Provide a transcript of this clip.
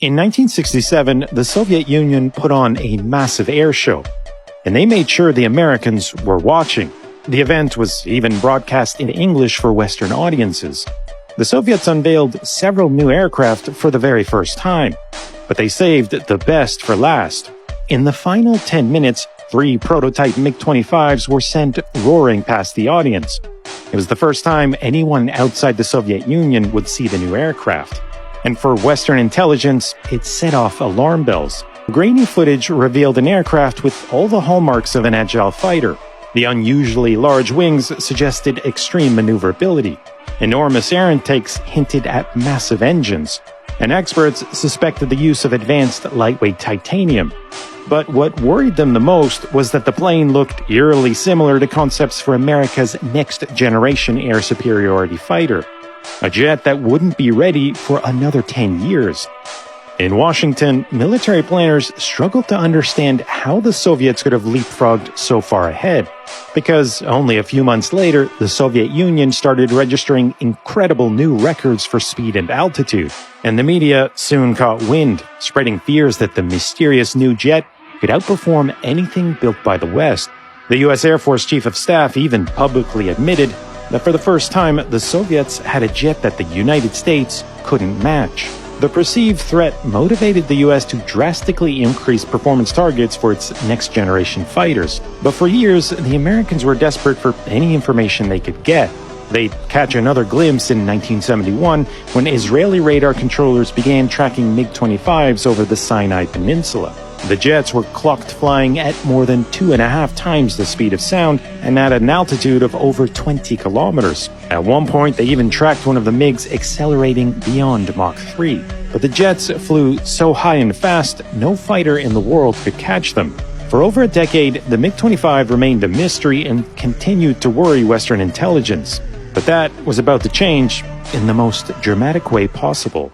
In 1967, the Soviet Union put on a massive air show, and they made sure the Americans were watching. The event was even broadcast in English for Western audiences. The Soviets unveiled several new aircraft for the very first time, but they saved the best for last. In the final 10 minutes, 3 prototype MiG-25s were sent roaring past the audience. It was the first time anyone outside the Soviet Union would see the new aircraft. And for Western intelligence, it set off alarm bells. Grainy footage revealed an aircraft with all the hallmarks of an agile fighter. The unusually large wings suggested extreme maneuverability. Enormous air intakes hinted at massive engines. And experts suspected the use of advanced lightweight titanium. But what worried them the most was that the plane looked eerily similar to concepts for America's next-generation air superiority fighter, a jet that wouldn't be ready for another 10 years. In Washington, military planners struggled to understand how the Soviets could have leapfrogged so far ahead, because only a few months later, the Soviet Union started registering incredible new records for speed and altitude, and the media soon caught wind, spreading fears that the mysterious new jet could outperform anything built by the West. The U.S. Air Force Chief of Staff even publicly admitted that for the first time, the Soviets had a jet that the United States couldn't match. The perceived threat motivated the U.S. to drastically increase performance targets for its next-generation fighters. But for years, the Americans were desperate for any information they could get. They'd catch another glimpse in 1971 when Israeli radar controllers began tracking MiG-25s over the Sinai Peninsula. The jets were clocked flying at more than 2.5 times the speed of sound and at an altitude of over 20 kilometers. At one point, they even tracked one of the MiGs accelerating beyond Mach 3. But the jets flew so high and fast, no fighter in the world could catch them. For over a decade, the MiG-25 remained a mystery and continued to worry Western intelligence. But that was about to change in the most dramatic way possible.